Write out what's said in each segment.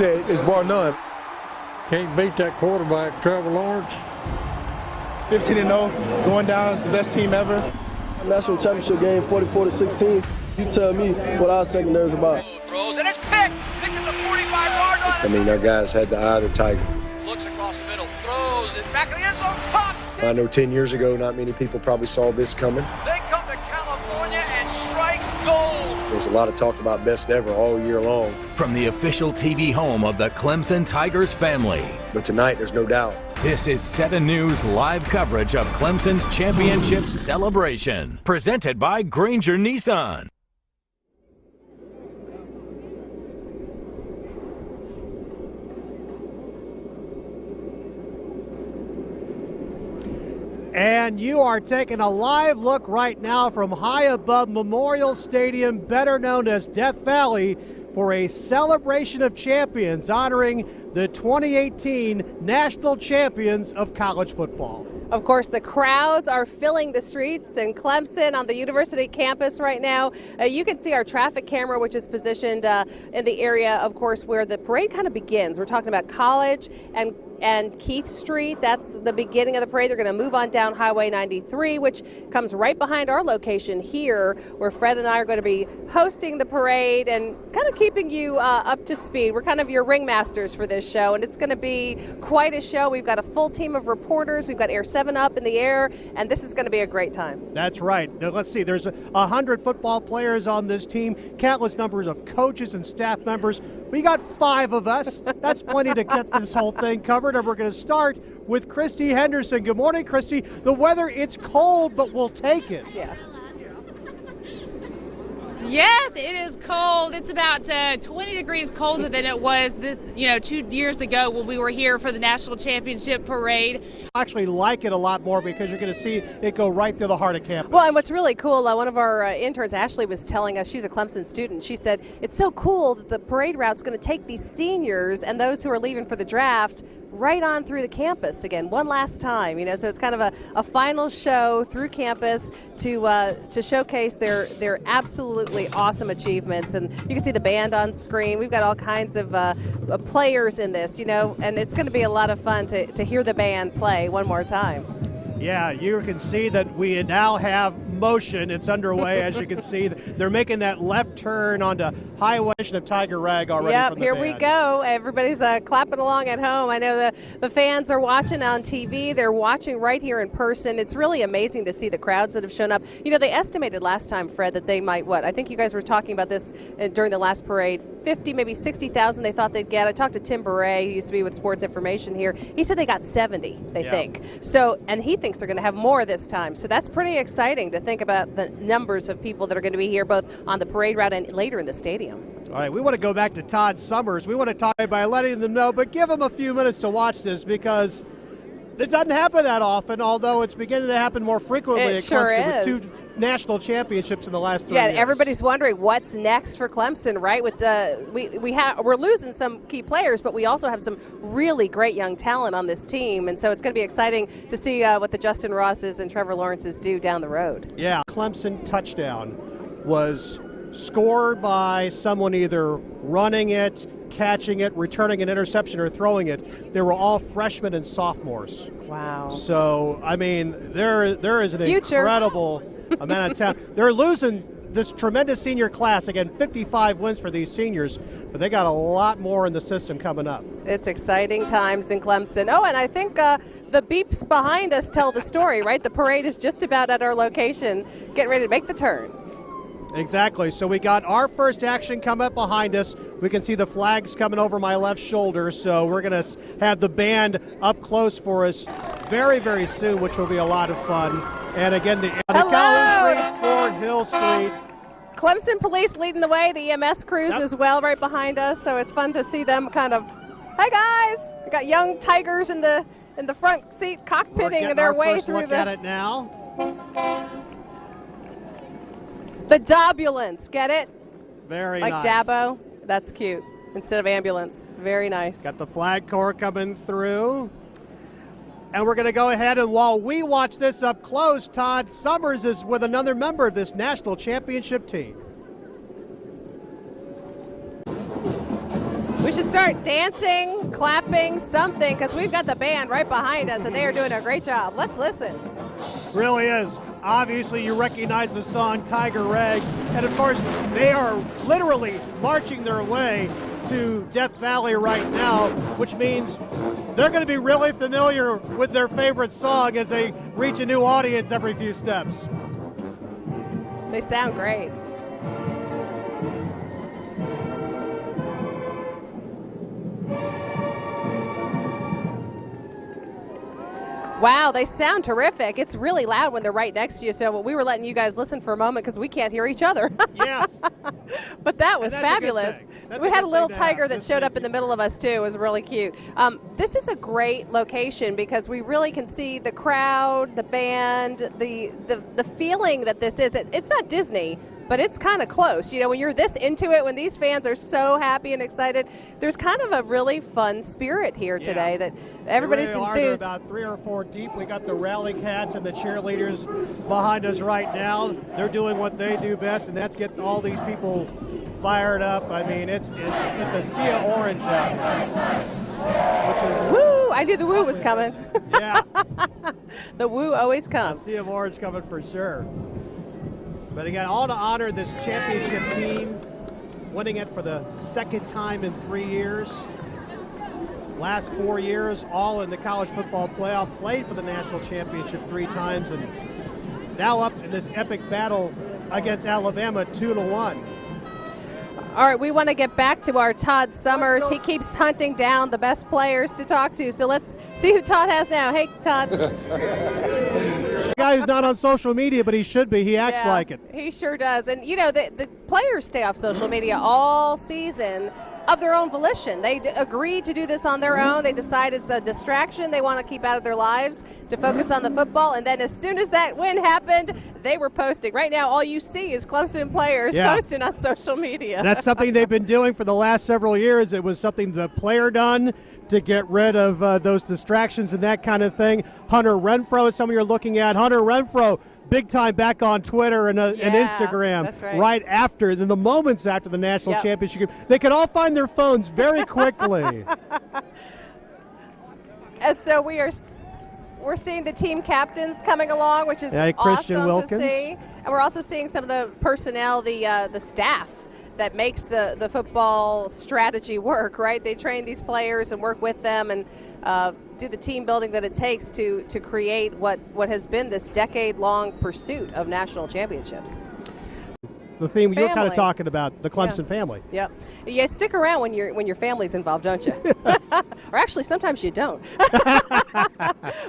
said, it's bar none. Can't beat that quarterback, Trevor Lawrence. 15-0, going down as the best team ever. National championship game, 44-16. You tell me what our secondary is about. Throws and it's picked. Picked at the 45-yard line. I mean, our guys had the eye of the tiger. Looks across the middle, throws it back in the end zone. Caught. I know 10 years ago, not many people probably saw this coming. They come to California and strike gold. There was a lot of talk about best ever all year long. From the official TV home of the Clemson Tigers family. But tonight, there's no doubt. This is 7 News live coverage of Clemson's championship celebration. Presented by Granger Nissan. And you are taking a live look right now from high above Memorial Stadium, better known as Death Valley, for a celebration of champions honoring the 2018 national champions of college football. Of course, the crowds are filling the streets in Clemson on the university campus right now. You can see our traffic camera, which is positioned in the area, of course, where the parade kind of begins. We're talking about College and Keith Street. That's the beginning of the parade. They're going to move on down Highway 93, which comes right behind our location here, where Fred and I are going to be hosting the parade and kind of keeping you up to speed. We're kind of your ringmasters for this show, and it's going to be quite a show. We've got a full team of reporters. We've got Air 7 up in the air, and this is going to be a great time. That's right. Now, let's see. There's 100 football players on this team, countless numbers of coaches and staff members. We got 5 of us. That's plenty to get this whole thing covered. And we're going to start with Christy Henderson. Good morning, Christy. The weather, it's cold, but we'll take it. Yeah. Yes, it is cold. It's about 20 degrees colder than it was 2 years ago when we were here for the national championship parade. I actually like it a lot more because you're going to see it go right through the heart of campus. Well, and what's really cool, one of our interns, Ashley, was telling us, she's a Clemson student. She said it's so cool that the parade route's going to take these seniors and those who are leaving for the draft right on through the campus again, one last time. So it's kind of a final show through campus to showcase their absolutely awesome achievements. And you can see the band on screen. We've got all kinds of players in this, and it's going to be a lot of fun to hear the band play one more time. Yeah, you can see that we now have motion. It's underway, as you can see. They're making that left turn onto Highway of Tiger Rag already. Yep, from the here band. we go. Everybody's clapping along at home. I know the fans are watching on TV. They're watching right here in person. It's really amazing to see the crowds that have shown up. They estimated last time, Fred, that they might, I think you guys were talking about this during the last parade, 50, maybe 60,000 they thought they'd get. I talked to Tim Beret, who used to be with Sports Information here. He said they got 70, they think. So, and he thinks they're going to have more this time. So that's pretty exciting to think about the numbers of people that are going to be here both on the parade route and later in the stadium. All right, we want to go back to Todd Summers. We want to talk by letting them know, but give them a few minutes to watch this because it doesn't happen that often, although it's beginning to happen more frequently at Clemson with 2 national championships in the last 3 years. Yeah, everybody's wondering what's next for Clemson, right? With we're losing some key players, but we also have some really great young talent on this team, and so it's going to be exciting to see what the Justin Rosses and Trevor Lawrences do down the road. Yeah, Clemson touchdown was scored by someone either running it, catching it, returning an interception, or throwing it. They were all freshmen and sophomores. Wow. So, I mean, there is an incredible amount of talent. They're losing this tremendous senior class. Again, 55 wins for these seniors, but they got a lot more in the system coming up. It's exciting times in Clemson. Oh, and I think the beeps behind us tell the story, right? The parade is just about at our location, getting ready to make the turn. Exactly. So we got our first action come up behind us. We can see the flags coming over my left shoulder. So we're going to have the band up close for us very, very soon, which will be a lot of fun. And again, the Collins Street, Fort Hill Street. Clemson police leading the way, the EMS crews as well right behind us. So it's fun to see them kind of, hi guys. We got young Tigers in the front seat cockpitting their way through look at it now. The Dobulance, get it? Very nice. Like Dabo, that's cute. Instead of ambulance, very nice. Got the flag corps coming through. And we're going to go ahead, and while we watch this up close, Todd Summers is with another member of this national championship team. We We should start dancing, clapping, something, because we've got the band right behind us, and they are doing a great job. Let's listen. Really is. Obviously, you recognize the song Tiger Rag. And, of course, they are literally marching their way to Death Valley right now, which means they're going to be really familiar with their favorite song as they reach a new audience every few steps. They sound great. Wow, they sound terrific. It's really loud when they're right next to you, so we were letting you guys listen for a moment because we can't hear each other. Yes. But that was fabulous. We had a little tiger that showed up in the middle of us, too. It was really cute. This is a great location because we really can see the crowd, the band, the feeling that this is. It's not Disney, but it's kind of close. You know, when you're this into it, when these fans are so happy and excited, there's kind of a really fun spirit here today that everybody's enthused. They're about 3 or 4 deep. We got the rally cats and the cheerleaders behind us right now. They're doing what they do best, and that's get all these people fired up. I mean, it's a sea of orange out there. Which is woo! I knew the woo was coming. Yeah. The woo always comes. A sea of orange coming for sure. But again, all to honor this championship team, winning it for the second time in 3 years. Last 4 years, all in the college football playoff, played for the national championship 3 times, and now up in this epic battle against Alabama 2-1. All right, we want to get back to our Todd Summers. He keeps hunting down the best players to talk to, so let's see who Todd has now. Hey, Todd. The guy who's not on social media, but he should be. He acts like it. He sure does. And, you know, the players stay off social media all season of their own volition. They agreed to do this on their own. They decide it's a distraction they want to keep out of their lives to focus on the football. And then as soon as that win happened, they were posting. Right now, all you see is Clemson players posting on social media. That's something they've been doing for the last several years. It was something the player done to get rid of those distractions and that kind of thing. Hunter Renfrow is someone you're looking at. Hunter Renfrow, big time back on Twitter and Instagram. That's right. After, in the moments after the national championship. They could all find their phones very quickly. And so we're seeing the team captains coming along, which is Christian awesome Wilkins. to see. And we're also seeing some of the personnel, the staff that makes the football strategy work, right? They train these players and work with them and do the team building that it takes to create what has been this decade-long pursuit of national championships. The theme you're kind of talking about, the Clemson family. Yeah. You stick around when your family's involved, don't you? Or actually, sometimes you don't.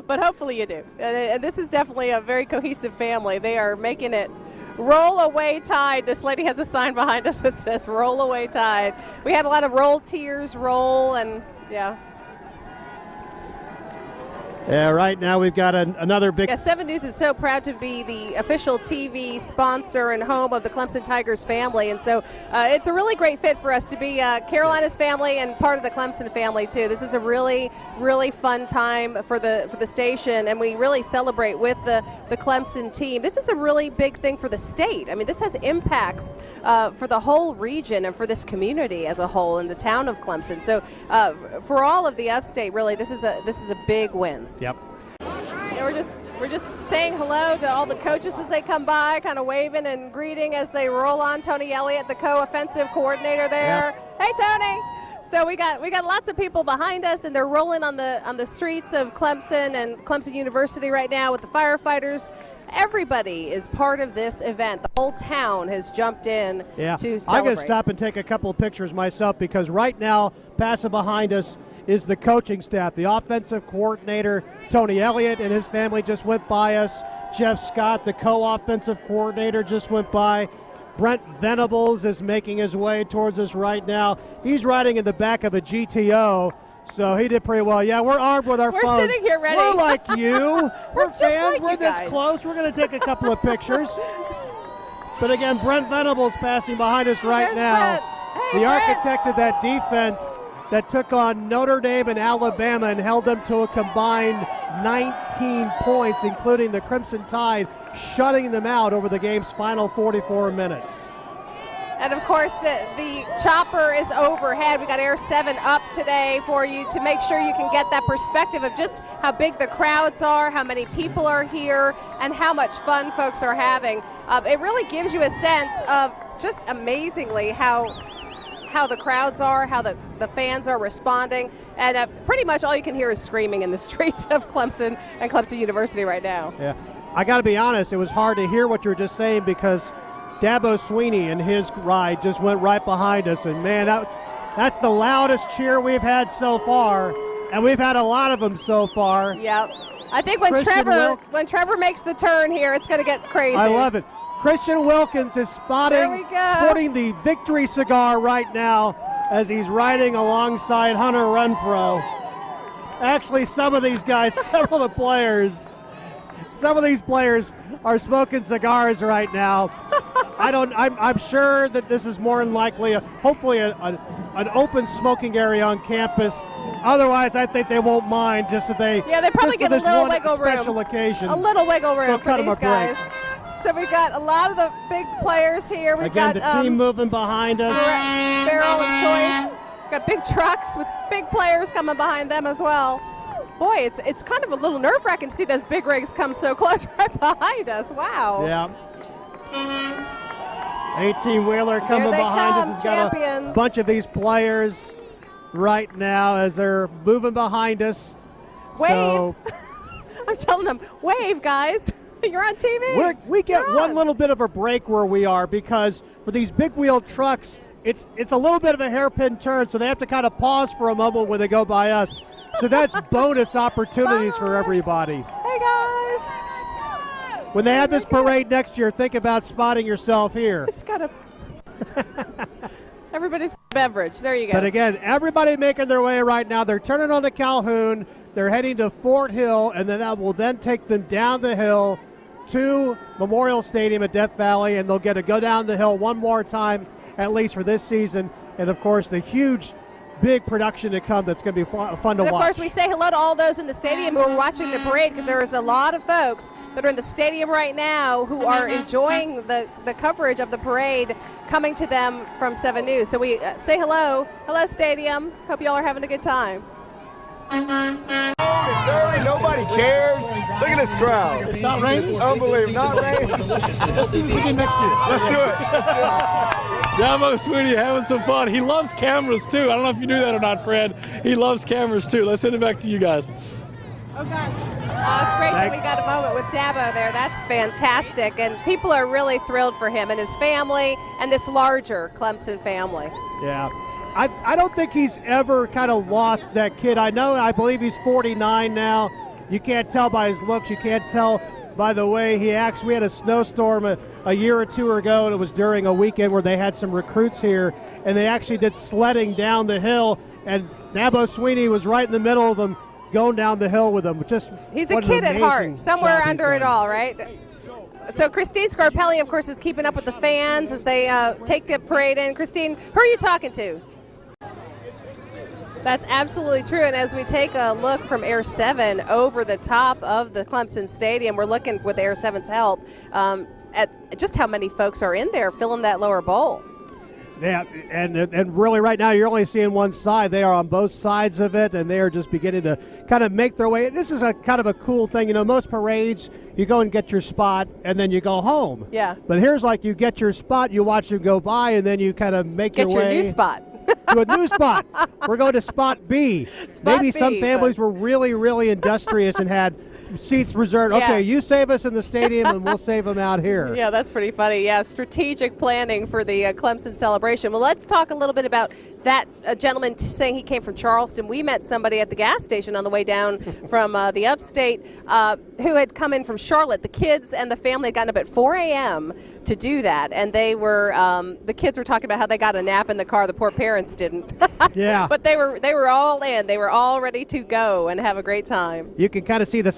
But hopefully you do. And this is definitely a very cohesive family. They are making it roll away Tide. This lady has a sign behind us that says roll away Tide. We had a lot of roll tears, roll, and yeah. Yeah, right now we've got another big... Yeah, 7 News is so proud to be the official TV sponsor and home of the Clemson Tigers family, and so it's a really great fit for us to be Carolina's family and part of the Clemson family, too. This is a really, really fun time for the station, and we really celebrate with the Clemson team. This is a really big thing for the state. I mean, this has impacts for the whole region and for this community as a whole in the town of Clemson. So for all of the upstate, really, this is a big win. Yep. Yeah, we're just saying hello to all the coaches as they come by, kind of waving and greeting as they roll on. Tony Elliott, the co-offensive coordinator there. Yep. Hey, Tony. So we got lots of people behind us, and they're rolling on the streets of Clemson and Clemson University right now with the firefighters. Everybody is part of this event. The whole town has jumped in to celebrate. I'm going to stop and take a couple of pictures myself because right now, passing behind us is the coaching staff. The offensive coordinator, Tony Elliott, and his family just went by us. Jeff Scott, the co-offensive coordinator, just went by. Brent Venables is making his way towards us right now. He's riding in the back of a GTO, so he did pretty well. Yeah, we're armed with our phones. We're sitting here ready. We're like you. We're fans. Like we're this close. We're going to take a couple of pictures. But again, Brent Venables passing behind us right now. Hey, the architect of that defense that took on Notre Dame and Alabama and held them to a combined 19 points, including the Crimson Tide shutting them out over the game's final 44 minutes. And of course, the chopper is overhead. We got Air 7 up today for you to make sure you can get that perspective of just how big the crowds are, how many people are here, and how much fun folks are having. It really gives you a sense of just amazingly how the crowds are, how the fans are responding, and pretty much all you can hear is screaming in the streets of Clemson and Clemson University right now. Yeah, I got to be honest, it was hard to hear what you were just saying because Dabo Sweeney and his ride just went right behind us, and man, that's the loudest cheer we've had so far, and we've had a lot of them so far. Yep. I think when Trevor makes the turn here, it's going to get crazy. I love it. Christian Wilkins is sporting the victory cigar right now as he's riding alongside Hunter Renfro. Actually, some of these guys, some of these players are smoking cigars right now. I'm sure that this is more than likely, hopefully an open smoking area on campus. Otherwise, I think they won't mind just if they. Yeah, they probably get a little wiggle room. Special occasion. A little wiggle room for these guys. Break. So we got a lot of the big players here. We've got the team moving behind us. Farrell and Choice. We've got big trucks with big players coming behind them as well. Boy, it's kind of a little nerve-wracking to see those big rigs come so close right behind us. Wow. Yeah. 18-wheeler coming behind us. It's got a bunch of these players right now as they're moving behind us. Wave. So, I'm telling them, wave, guys. You're on TV. We get one little bit of a break where we are because for these big-wheeled trucks, it's a little bit of a hairpin turn, so they have to kind of pause for a moment when they go by us. So that's bonus opportunities for everybody. Hey, guys. When they have this parade next year, think about spotting yourself here. It's got a everybody's beverage. There you go. But again, everybody making their way right now. They're turning on to Calhoun. They're heading to Fort Hill, and then that will then take them down the hill to Memorial Stadium at Death Valley, and they'll get to go down the hill one more time, at least for this season. And, of course, the huge, big production to come that's going to be fun to watch. And, of course, we say hello to all those in the stadium who are watching the parade because there is a lot of folks that are in the stadium right now who are enjoying the coverage of the parade coming to them from 7 News. So we say hello. Hello, stadium. Hope you all are having a good time. It's early, nobody cares. Look at this crowd. It's not raining? It's unbelievable. Not raining. Let's do this again next year. Let's do it. Dabo Sweeney having some fun. He loves cameras too. I don't know if you knew that or not, Fred. He loves cameras too. Let's send it back to you guys. Oh, gosh. It's great that we got a moment with Dabo there. That's fantastic. And people are really thrilled for him and his family and this larger Clemson family. Yeah. I don't think he's ever kind of lost that kid. I believe he's 49 now. You can't tell by his looks. You can't tell by the way he acts. We had a snowstorm a year or two ago, and it was during a weekend where they had some recruits here, and they actually did sledding down the hill, and Dabo Sweeney was right in the middle of them going down the hill with them. He's a kid at heart, somewhere under it all, right? So Christine Scarpelli, of course, is keeping up with the fans as they take the parade in. Christine, who are you talking to? That's absolutely true, and as we take a look from Air 7 over the top of the Clemson Stadium, we're looking with Air 7's help at just how many folks are in there filling that lower bowl. Yeah, and really right now you're only seeing one side. They are on both sides of it, and they are just beginning to kind of make their way. This is a kind of a cool thing. You know, most parades, you go and get your spot, and then you go home. Yeah. But here's like you get your spot, you watch them go by, and then you kind of make your way. Get your new spot. To a new spot. We're going to spot B. Maybe some families were really, really industrious and had seats reserved. Yeah. Okay, you save us in the stadium and we'll save them out here. Yeah, that's pretty funny. Yeah, strategic planning for the Clemson celebration. Well, let's talk a little bit about that gentleman saying he came from Charleston. We met somebody at the gas station on the way down from the upstate who had come in from Charlotte. The kids and the family had gotten up at 4 a.m. to do that, and they were the kids were talking about how they got a nap in the car. The poor parents didn't. Yeah. But they were all in. They were all ready to go and have a great time. You can kind of see the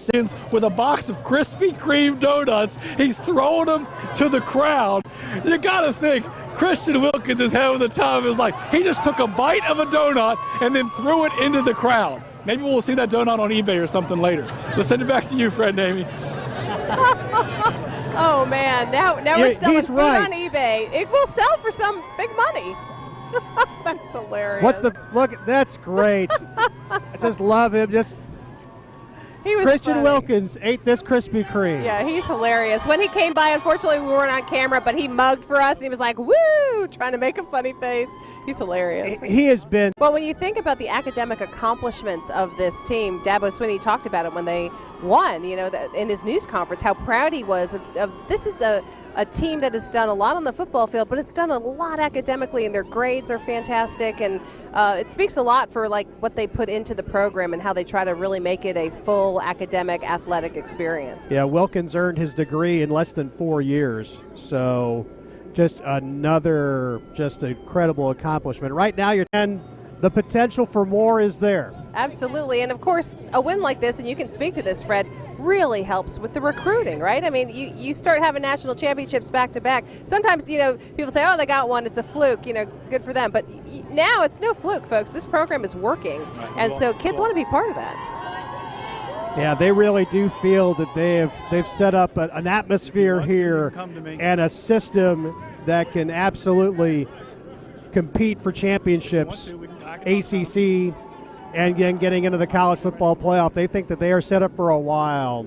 with a box of Krispy Kreme donuts. He's throwing them to the crowd. You got to think Christian Wilkins is having the time of his life. He just took a bite of a donut and then threw it into the crowd. Maybe we'll see that donut on eBay or something later. Let's send it back to you, Fred and Amy. Oh man, now we're selling he's food right. on eBay. It will sell for some big money. That's hilarious. What's the look? That's great. I just love him. He was Christian funny. Wilkins ate this Krispy Kreme. Yeah, he's hilarious. When he came by, unfortunately, we weren't on camera, but he mugged for us, and he was like, woo, trying to make a funny face. He's hilarious. He has been. Well, when you think about the academic accomplishments of this team, Dabo Swinney talked about it when they won, in his news conference, how proud he was of this is a team that has done a lot on the football field, but it's done a lot academically, and their grades are fantastic, and it speaks a lot for what they put into the program and how they try to really make it a full academic athletic experience. Yeah, Wilkins earned his degree in less than 4 years, so just another incredible accomplishment. Right now, and the potential for more is there. Absolutely, and of course, a win like this, and you can speak to this, Fred, really helps with the recruiting, right? I mean, you start having national championships back to back. Sometimes, people say, oh, they got one, it's a fluke, good for them. But now it's no fluke, folks. This program is working, and so kids want to be part of that. Yeah, they really do feel that they've set up an atmosphere here and a system that can absolutely compete for championships, ACC, and again getting into the college football playoff. They think that they are set up for a while.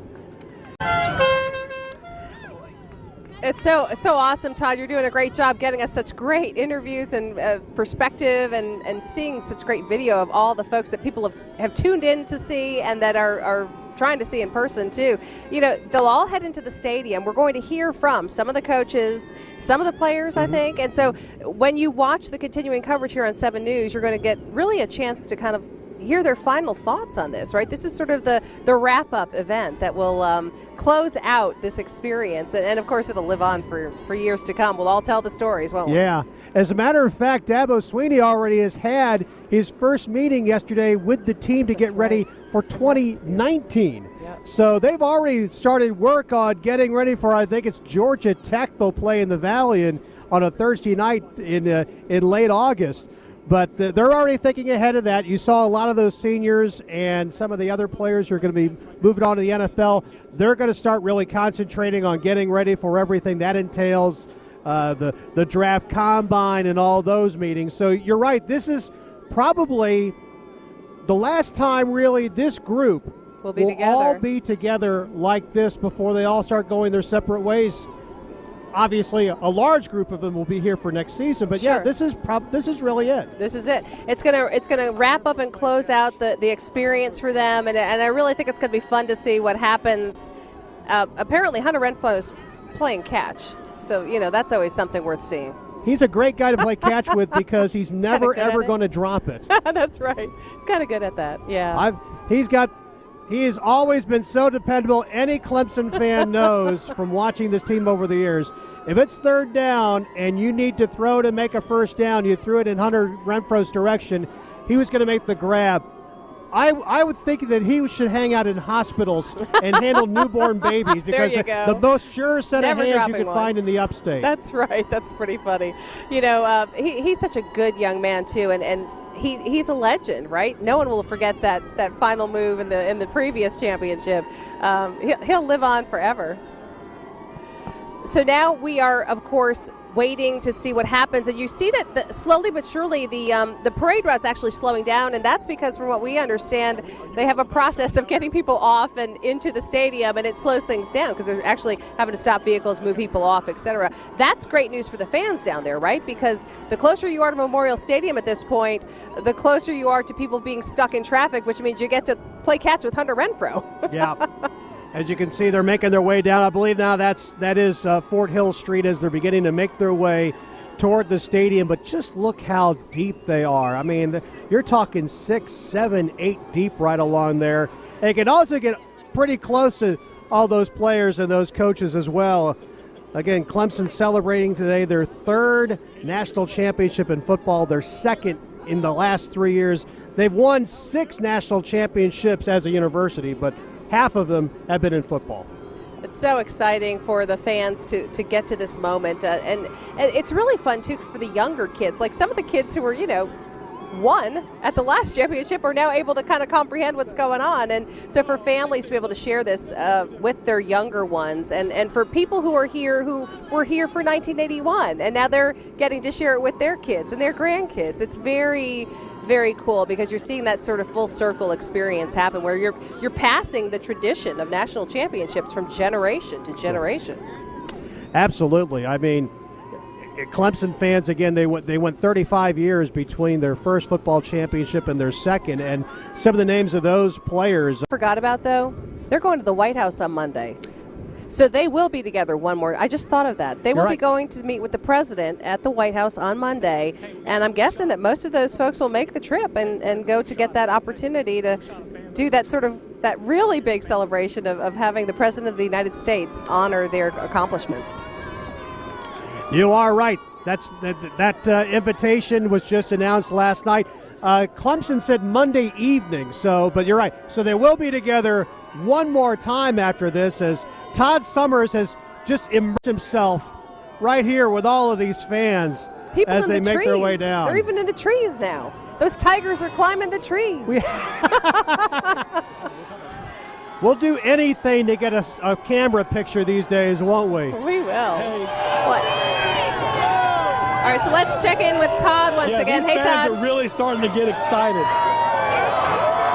It's so awesome, Todd. You're doing a great job getting us such great interviews and perspective and seeing such great video of all the folks that people have tuned in to see and that are trying to see in person too. They'll all head into the stadium. We're going to hear from some of the coaches, some of the players, I think. And so when you watch the continuing coverage here on 7 News, you're going to get really a chance to kind of hear their final thoughts on this, right? This is sort of the wrap-up event that will close out this experience. And of course, it'll live on for years to come. We'll all tell the stories, won't we? Yeah. As a matter of fact, Dabo Swinney already has had his first meeting yesterday with the team to get ready for 2019. Yep. So they've already started work on getting ready for, I think it's Georgia Tech they'll play in the Valley on a Thursday night in late August. But they're already thinking ahead of that. You saw a lot of those seniors and some of the other players who are going to be moving on to the NFL. They're going to start really concentrating on getting ready for everything that entails, the draft combine and all those meetings. So you're right. This is probably the last time really this group will all be together like this before they all start going their separate ways. Obviously, a large group of them will be here for next season, but sure. This is really it. This is it. It's gonna wrap up and close out the experience for them, and I really think it's gonna be fun to see what happens. Apparently, Hunter Renfro's playing catch, so that's always something worth seeing. He's a great guy to play catch with because he's never ever going to drop it. That's right. He's kind of good at that. Yeah. He has always been so dependable. Any Clemson fan knows from watching this team over the years, if it's third down and you need to throw to make a first down, you threw it in Hunter Renfro's direction, he was going to make the grab. I would think that he should hang out in hospitals and handle newborn babies because the most sure set of hands you can find in the upstate. That's right. That's pretty funny. He's such a good young man, too, and he's a legend, right? No one will forget that final move in the previous championship. He'll live on forever. So now we are, of course, waiting to see what happens, and you see that slowly but surely the parade route's actually slowing down, and that's because, from what we understand, they have a process of getting people off and into the stadium, and it slows things down because they're actually having to stop vehicles, move people off, etc. That's great news for the fans down there, right? Because the closer you are to Memorial Stadium at this point, the closer you are to people being stuck in traffic, which means you get to play catch with Hunter Renfrow. Yeah. As you can see, they're making their way down. I believe now that is Fort Hill Street as they're beginning to make their way toward the stadium. But just look how deep they are. I mean, you're talking 6, 7, 8 deep right along there. And you can also get pretty close to all those players and those coaches as well. Again, Clemson celebrating today their 3rd national championship in football, their 2nd in the last 3 years. They've won 6 national championships as a university, but half of them have been in football. It's so exciting for the fans to get to this moment. And it's really fun, too, for the younger kids. Like some of the kids who were, won at the last championship are now able to kind of comprehend what's going on. And so for families to be able to share this with their younger ones, and for people who were here for 1981, and now they're getting to share it with their kids and their grandkids. It's very, very cool because you're seeing that sort of full circle experience happen where you're passing the tradition of national championships from generation to generation. Absolutely. I mean, Clemson fans, again, they went 35 years between their first football championship and their second, and some of the names of those players. Forgot about, though, they're going to the White House on Monday. So they will be together one more. I just thought of that. They will be going to meet with the president at the White House on Monday, and I'm guessing that most of those folks will make the trip and go to get that opportunity to do that sort of that really big celebration of having the president of the United States honor their accomplishments. You are right. That invitation was just announced last night. Clemson said Monday evening, but you're right. So they will be together one more time after this, as Todd Summers has just immersed himself right here with all of these fans People as in they the make trees. their way down. They're even in the trees now. Those tigers are climbing the trees. We'll do anything to get a camera picture these days, won't we? We will. What? All right, so let's check in with Todd once again. These Hey, fans Todd. are really starting to get excited.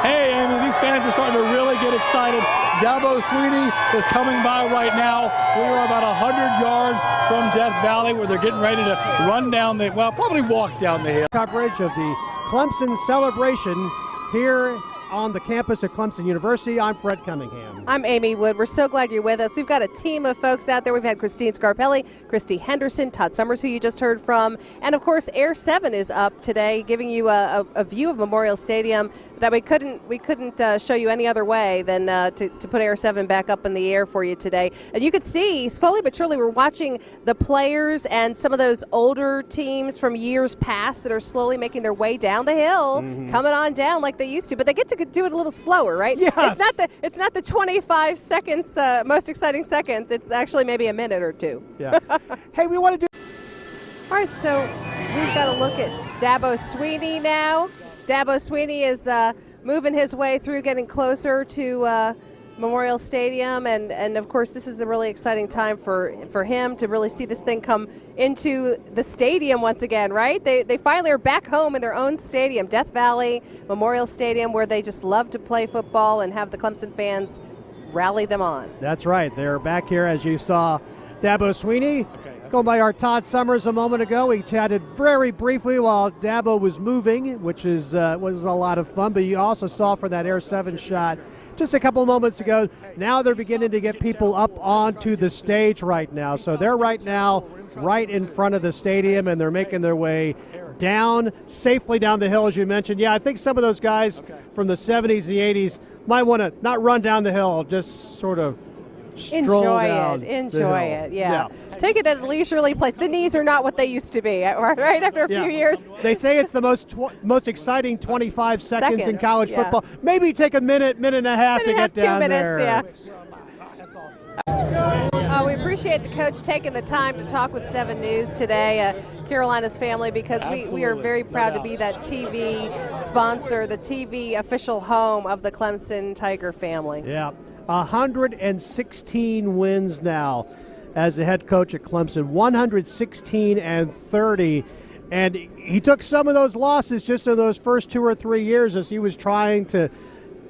Hey, Amy, these fans are starting to really get excited. Dabo Swinney is coming by right now. We are about 100 yards from Death Valley, where they're getting ready to run down probably walk down the hill. Coverage of the Clemson celebration here on the campus at Clemson University. I'm Fred Cunningham. I'm Amy Wood. We're so glad you're with us. We've got a team of folks out there. We've had Christine Scarpelli, Christy Henderson, Todd Summers, who you just heard from, and of course Air 7 is up today, giving you a view of Memorial Stadium that we couldn't show you any other way than to put Air 7 back up in the air for you today. And you could see, slowly but surely, we're watching the players and some of those older teams from years past that are slowly making their way down the hill, coming on down like they used to, but they get to do it a little slower, right? Yes. It's not the 25 seconds, most exciting seconds. It's actually maybe a minute or two. Yeah. Hey, we want to do. All right, so we've got to look at Dabo Swinney now. Dabo Swinney is moving his way through, getting closer to Memorial Stadium, and of course this is a really exciting time for him to really see this thing come into the stadium once again, right? They finally are back home in their own stadium, Death Valley Memorial Stadium, where they just love to play football and have the Clemson fans rally them on. That's right. They're back here, as you saw Dabo Swinney going by our Todd Summers a moment ago. We chatted very briefly while Dabo was moving, which was a lot of fun, but you also saw for that Air 7 shot just a couple moments ago. Now they're beginning to get people up onto the stage right now. So they're right now right in front of the stadium, and they're making their way safely down the hill, as you mentioned. Yeah, I think some of those guys from the 70s, the 80s might want to not run down the hill, just sort of stroll down the hill. Yeah. Take it at a leisurely place. The knees are not what they used to be, right? After a few years. They say it's the most exciting 25 seconds in college football. Maybe take a minute and a half to get down 2 there. minutes, we appreciate the coach taking the time to talk with 7 News today, Carolina's family, because we are very proud to be that TV sponsor, the TV official home of the Clemson Tiger family. Yeah, 116 wins now as the head coach at Clemson, 116-30, and he took some of those losses just in those first 2 or 3 years as he was trying to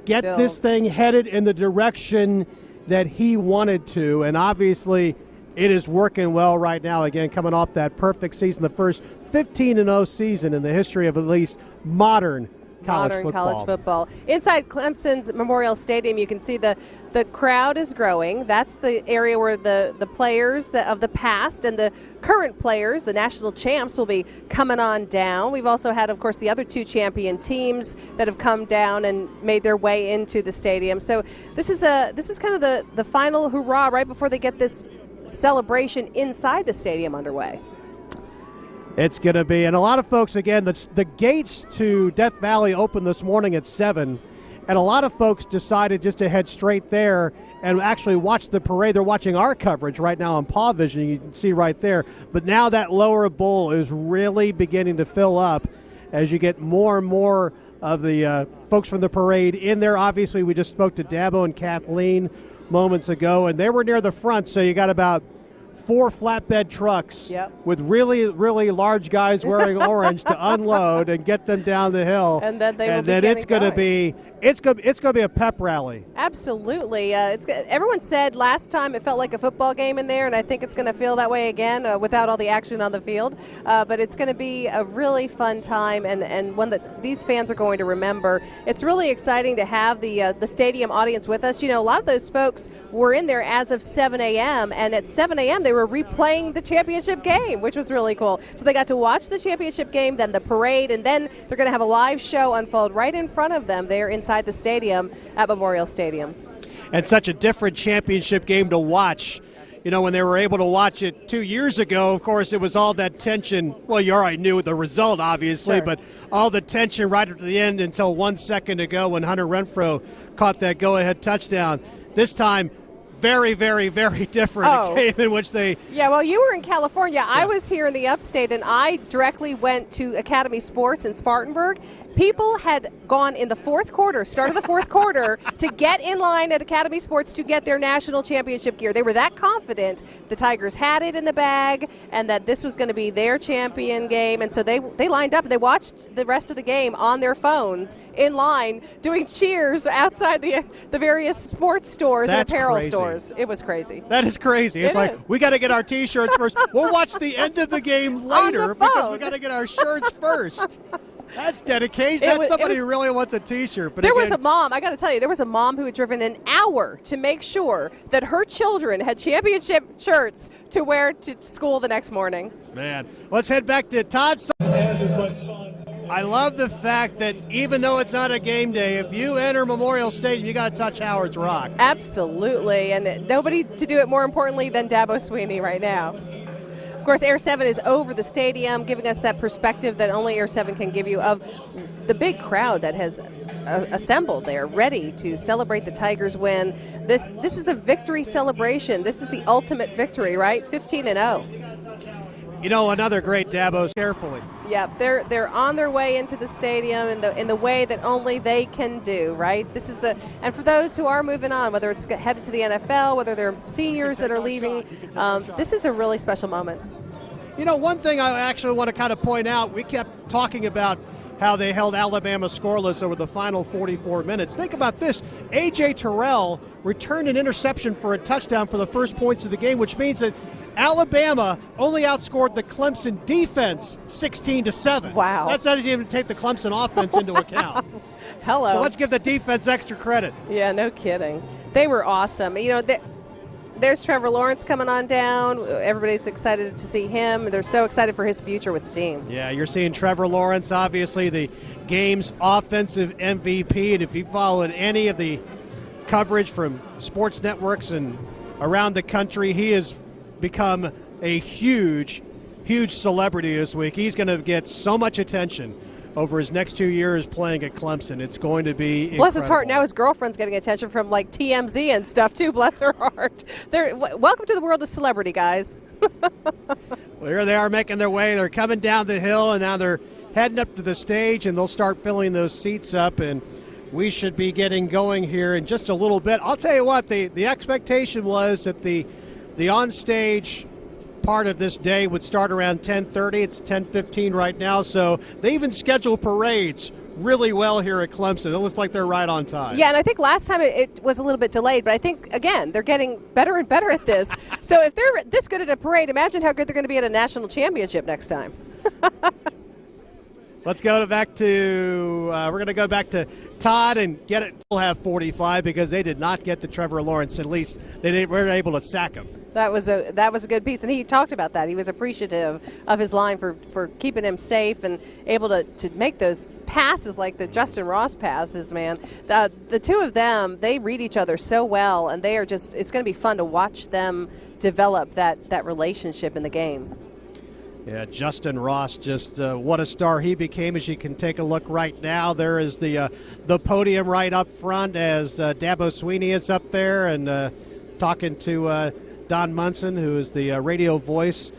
get this thing headed in the direction that he wanted to, and obviously it is working well right now, again, coming off that perfect season, the first 15-0 season in the history of at least modern college football. Inside Clemson's Memorial Stadium, you can see the crowd is growing. That's the area where the players of the past and the current players, the national champs, will be coming on down. We've also had, of course, the other 2 champion teams that have come down and made their way into the stadium. So this is kind of the final hurrah right before they get this celebration inside the stadium underway. It's going to be, and a lot of folks, again, the gates to Death Valley opened this morning at 7, and a lot of folks decided just to head straight there and actually watch the parade. They're watching our coverage right now on Paw Vision, you can see right there. But now that lower bowl is really beginning to fill up, as you get more and more of the folks from the parade in there. Obviously, we just spoke to Dabo and Kathleen moments ago, and they were near the front, so you got about 4 flatbed trucks with really, really large guys wearing orange to unload and get them down the hill. And then it's going to be a pep rally. Absolutely. Everyone said last time it felt like a football game in there, and I think it's going to feel that way again without all the action on the field. But it's going to be a really fun time and one that these fans are going to remember. It's really exciting to have the stadium audience with us. You know, a lot of those folks were in there as of 7 a.m., and at 7 a.m. they were replaying the championship game, which was really cool. So they got to watch the championship game, then the parade, and then they're going to have a live show unfold right in front of them there inside the stadium at Memorial Stadium. And such a different championship game to watch. You know, when they were able to watch it 2 years ago, of course, it was all that tension. Well, you already knew the result, obviously, sure, but all the tension right at the end until 1 second ago when Hunter Renfrow caught that go-ahead touchdown. This time, very, very, very different. Oh. A game in which they... Yeah, well, you were in California. Yeah. I was here in the upstate, and I directly went to Academy Sports in Spartanburg. People had gone in the fourth quarter, start of the fourth quarter, to get in line at Academy Sports to get their national championship gear. They were that confident the Tigers had it in the bag and that this was going to be their champion game. And so they lined up and they watched the rest of the game on their phones in line doing cheers outside the various sports stores and apparel stores. It was crazy. That is crazy. It's like, we got to get our T-shirts first. We'll watch the end of the game later because we got to get our shirts first. That's dedication. That's somebody who really wants a T-shirt. But there was a mom, I got to tell you, there was a mom who had driven an hour to make sure that her children had championship shirts to wear to school the next morning. Man, let's head back to Todd. I love the fact that even though it's not a game day, if you enter Memorial Stadium, you got to touch Howard's Rock. Absolutely, and nobody to do it more importantly than Dabo Swinney right now. Of course, Air 7 is over the stadium, giving us that perspective that only Air 7 can give you of the big crowd that has assembled there, ready to celebrate the Tigers' win. This is a victory celebration. This is the ultimate victory, right? 15-0. You know, another great Dabo's carefully. Yeah, they're on their way into the stadium in the way that only they can do, right? This is and for those who are moving on, whether it's headed to the NFL, whether they're seniors that are leaving, this is a really special moment. You know, one thing I actually want to kind of point out, we kept talking about how they held Alabama scoreless over the final 44 minutes. Think about this. A.J. Terrell returned an interception for a touchdown for the first points of the game, which means that Alabama only outscored the Clemson defense 16-7. Wow. That's not even take the Clemson offense into account. Hello. So let's give the defense extra credit. Yeah, no kidding. They were awesome. You know, there's Trevor Lawrence coming on down. Everybody's excited to see him. They're so excited for his future with the team. Yeah, you're seeing Trevor Lawrence, obviously the game's offensive MVP. And if you followed any of the coverage from sports networks and around the country, he has become a huge, huge celebrity this week. He's going to get so much attention over his next 2 years playing at Clemson. It's going to be incredible. Bless his heart. Now his girlfriend's getting attention from like TMZ and stuff too. Bless her heart. Welcome to the world of celebrity, guys. Well, here they are making their way. They're coming down the hill, and now they're heading up to the stage, and they'll start filling those seats up, and we should be getting going here in just a little bit. I'll tell you what, the expectation was that the on-stage part of this day would start around 10:30. It's 10:15 right now, so they even schedule parades really well here at Clemson. It looks like they're right on time. Yeah, and I think last time it was a little bit delayed, but I think, again, they're getting better and better at this. So if they're this good at a parade, imagine how good they're going to be at a national championship next time. Let's go back to we're going to go back to Todd and get it. We'll have 45 because they did not get to Trevor Lawrence. At least they weren't able to sack him. That was a good piece, and he talked about that. He was appreciative of his line for keeping him safe and able to make those passes like the Justin Ross passes, man. The two of them, they read each other so well, and they are just, it's going to be fun to watch them develop that relationship in the game. Yeah, Justin Ross, just what a star he became. As you can take a look right now, there is the podium right up front as Dabo Swinney is up there and talking to Don Munson, who is the radio voice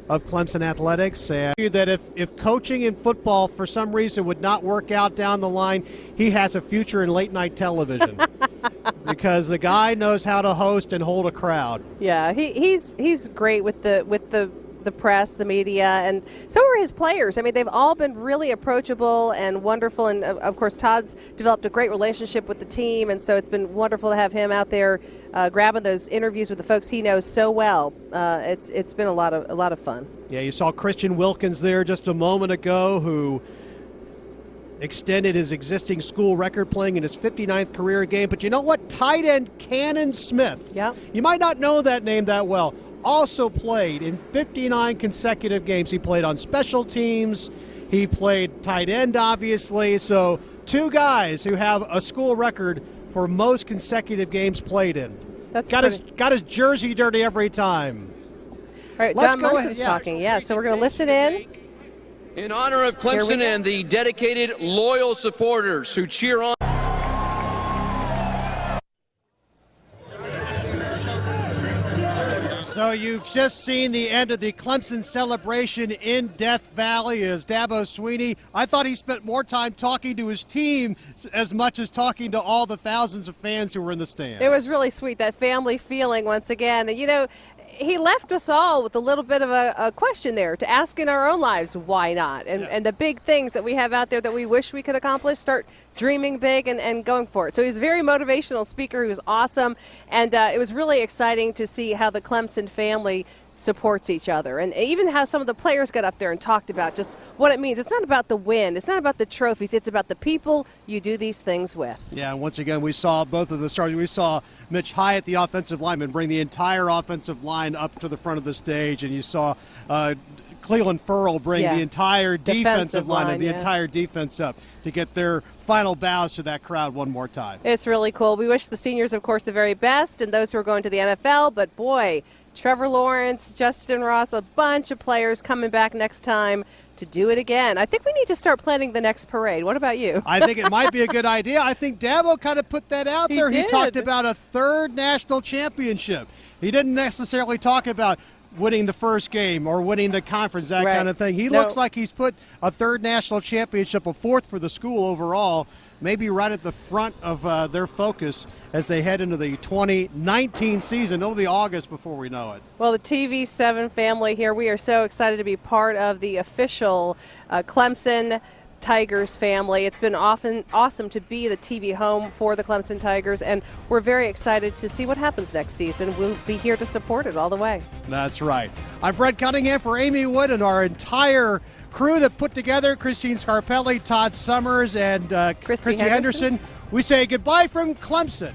of Clemson athletics, and that if coaching in football for some reason would not work out down the line, he has a future in late night television because the guy knows how to host and hold a crowd. Yeah, he's great with the press, the media, and so are his players. I mean, they've all been really approachable and wonderful, and of course Todd's developed a great relationship with the team, and so it's been wonderful to have him out there grabbing those interviews with the folks he knows so well. It's been a lot of fun. Yeah, you saw Christian Wilkins there just a moment ago, who extended his existing school record playing in his 59th career game. But you know what? Tight end Cannon Smith. Yeah. You might not know that name that well. Also played in 59 consecutive games. He played on special teams. He played tight end, obviously. So two guys who have a school record for most consecutive games played in. That's got his jersey dirty every time. All right, Let's Don go Munson's ahead. talking. Yeah, so we're going to listen in. In honor of Clemson and the dedicated, loyal supporters who cheer on. So you've just seen the end of the Clemson celebration in Death Valley as Dabo Swinney. I thought he spent more time talking to his team as much as talking to all the thousands of fans who were in the stands. It was really sweet, that family feeling once again. You know, he left us all with a little bit of a question there to ask in our own lives, why not? And the big things that we have out there that we wish we could accomplish, start dreaming big and going for it. So he was a very motivational speaker. He was awesome. And it was really exciting to see how the Clemson family supports each other, and even how some of the players got up there and talked about just what it means. It's not about the win. It's not about the trophies. It's about the people you do these things with. Yeah, and once again, we saw both of the starters. We saw Mitch Hyatt, the offensive lineman, bring the entire offensive line up to the front of the stage, and you saw Cleveland Furl bring the entire defensive line and the entire defense up to get their final bows to that crowd one more time. It's really cool. We wish the seniors, of course, the very best, and those who are going to the NFL, but boy, Trevor Lawrence, Justin Ross, a bunch of players coming back next time to do it again. I think we need to start planning the next parade. What about you? I think it might be a good idea. I think Dabo kind of put that out there. He He talked about a third national championship. He didn't necessarily talk about winning the first game or winning the conference, that kind of thing. He looks like he's put a third national championship, a fourth for the school overall, maybe right at the front of their focus as they head into the 2019 season. It'll be August before we know it. Well, the TV7 family here, we are so excited to be part of the official Clemson Tigers family. It's been awesome to be the TV home for the Clemson Tigers, and we're very excited to see what happens next season. We'll be here to support it all the way. That's right. I'm Fred Cunningham for Amy Wood and our entire crew that put together Christine Scarpelli, Todd Summers, and Christy Henderson. We say goodbye from Clemson.